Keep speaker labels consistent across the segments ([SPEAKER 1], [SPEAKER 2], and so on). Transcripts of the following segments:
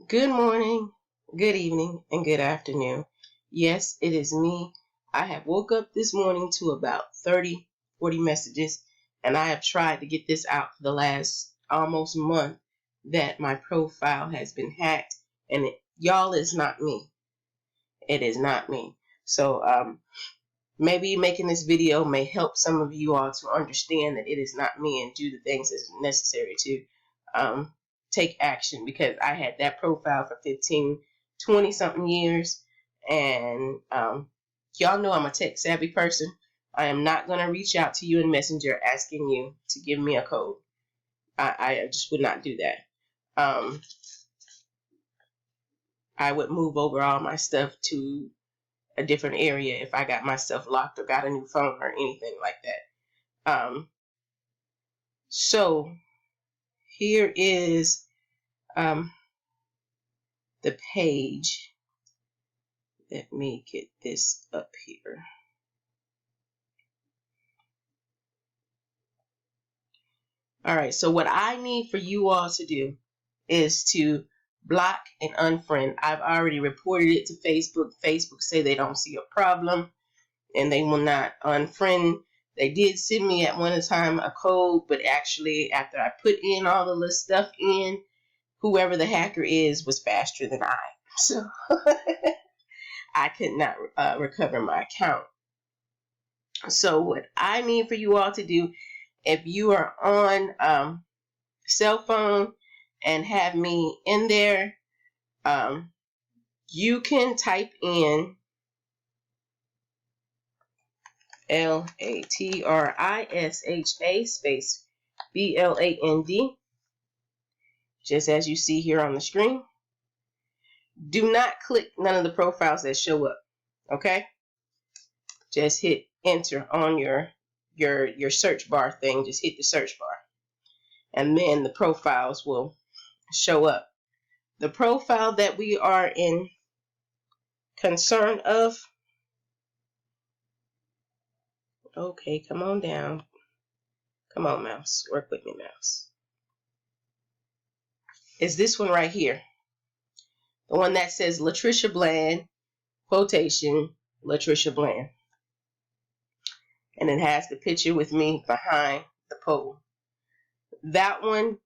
[SPEAKER 1] Good morning, good evening, and good afternoon. Yes, it is me. I have woke up this morning to about 30, 40 messages, and I have tried to get this out for the last almost month that my profile has been hacked, and y'all, is not me. It is not me. So maybe making this video may help some of you all to understand that it is not me and do the things that's necessary to take action, because I had that profile for 15, 20 something years, and y'all know I'm a tech savvy person. I am not going to reach out to you in Messenger asking you to give me a code. I just would not do that. I would move over all my stuff to a different area if I got my stuff locked or got a new phone or anything like that. So here is the page. Let me get this up here. All right, so what I need for you all to do is to block and unfriend. I've already reported it to Facebook. Facebook say they don't see a problem and they will not unfriend. They did send me at one time a code, but actually after I put in all the little stuff in, whoever the hacker is was faster than I. So I could not recover my account. So what I need for you all to do, if you are on cell phone and have me in there, you can type in LATRISHA space BLAND, just as you see here on the screen. Do not click none of the profiles that show up. Okay, just hit enter on your search bar thing. Just hit the search bar, and then the profiles will show up. The profile that we are in concern of, okay, come on down. Come on, mouse. Work with me, mouse. Is this one right here. The one that says Latricia Bland, quotation, Latricia Bland. And it has the picture with me behind the pole. That one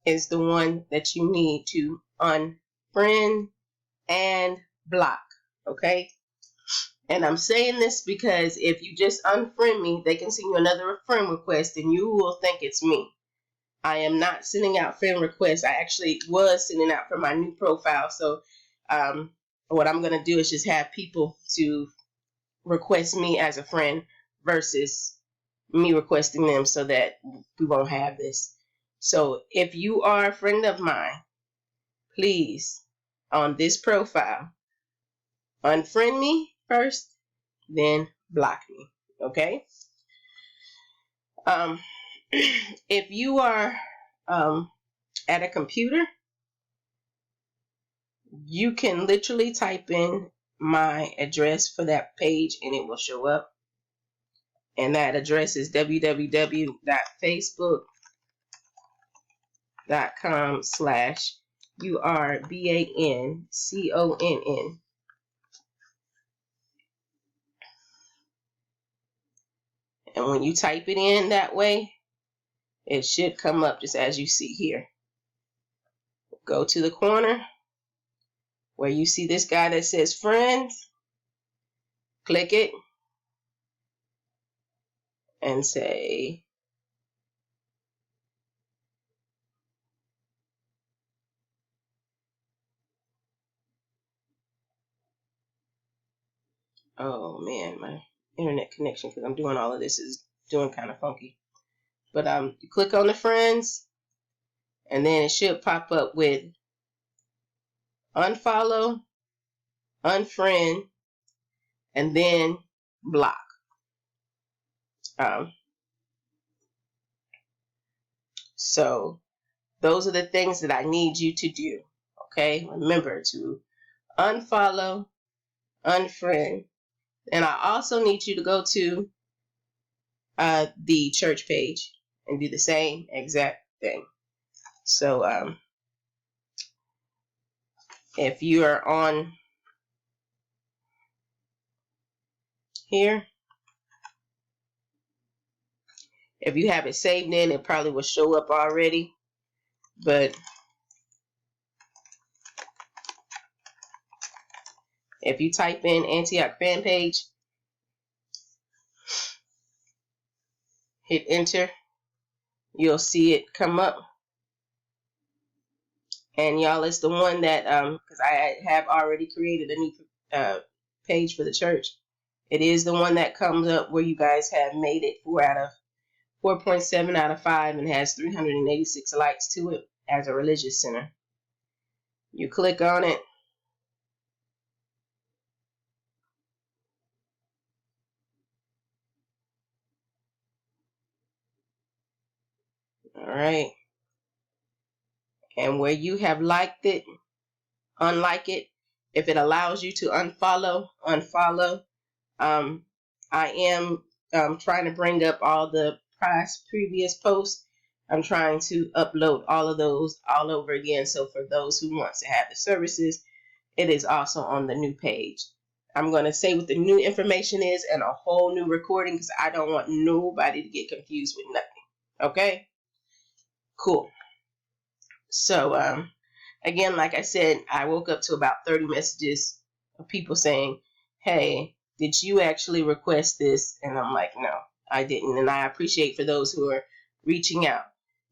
[SPEAKER 1] is the one that you need to unfriend and block, okay? And I'm saying this because if you just unfriend me, they can send you another friend request and you will think it's me. I am not sending out friend requests. I actually was sending out for my new profile. So what I'm going to do is just have people to request me as a friend versus me requesting them, so that we won't have this. So if you are a friend of mine, please, on this profile, unfriend me first, then block me, okay? If you are at a computer, you can literally type in my address for that page and it will show up. And that address is www.facebook.com/urbanconn. And when you type it in that way, it should come up just as you see here. Go to the corner where you see this guy that says friends. Click it and say oh man, my internet connection, because I'm doing all of this, is doing kind of funky. But you click on the friends, and then it should pop up with unfollow, unfriend, and then block. So those are the things that I need you to do. Okay, remember to unfollow, unfriend, and I also need you to go to the church page and do the same exact thing. So If you are on here, if you have it saved in, it probably will show up already. But if you type in Antioch fan page, hit enter, you'll see it come up. And y'all, it's the one that because I have already created a new page for the church. It is the one that comes up where you guys have made it 4.7 out of 5 and has 386 likes to it as a religious center. You click on it. All right. And where you have liked it, unlike it, if it allows you to unfollow. I am trying to bring up all the previous posts. I'm trying to upload all of those all over again. So for those who want to have the services, it is also on the new page. I'm going to say what the new information is and a whole new recording because I don't want nobody to get confused with nothing. Okay? Cool. So, again, like I said, I woke up to about 30 messages of people saying, hey, did you actually request this? And I'm like, no, I didn't. And I appreciate for those who are reaching out.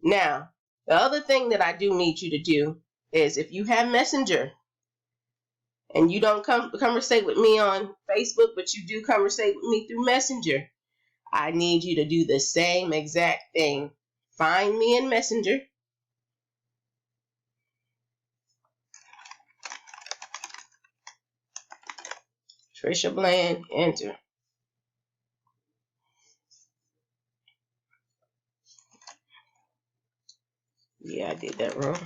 [SPEAKER 1] Now, the other thing that I do need you to do is if you have Messenger and you don't conversate with me on Facebook, but you do conversate with me through Messenger, I need you to do the same exact thing. Find me in Messenger. Trisha Bland, enter. Yeah, I did that wrong.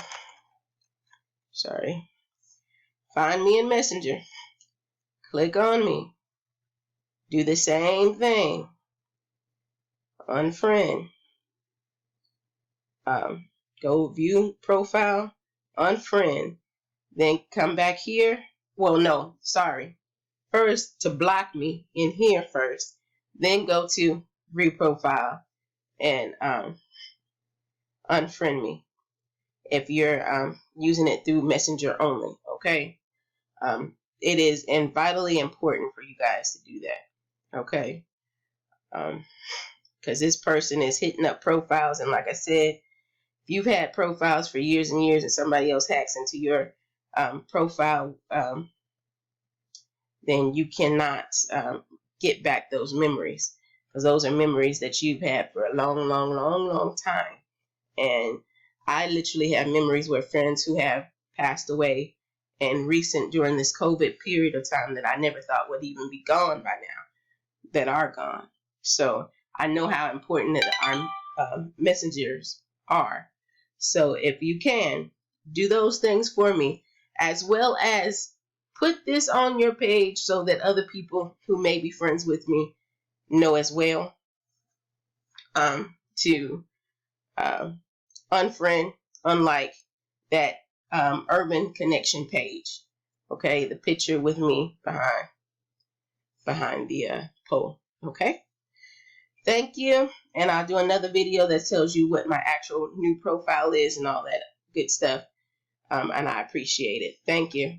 [SPEAKER 1] Sorry. Find me in Messenger. Click on me. Do the same thing. Unfriend. Go view profile. Unfriend. Then come back here. Well, no, sorry. First, to block me in here first. Then go to view profile and unfriend me if you're using it through Messenger only. Okay. It is vitally important for you guys to do that. Okay. Because this person is hitting up profiles, and like I said, if you've had profiles for years and years and somebody else hacks into your profile, then you cannot get back those memories, because those are memories that you've had for a long, long, long, long time. And I literally have memories where friends who have passed away and recent during this COVID period of time that I never thought would even be gone by now, that are gone. So I know how important that our messengers are. So if you can, do those things for me, as well as put this on your page so that other people who may be friends with me know as well, to unfriend, unlike that urban connection page. Okay, the picture with me behind the poll. Okay, thank you, and I'll do another video that tells you what my actual new profile is and all that good stuff. And I appreciate it. Thank you.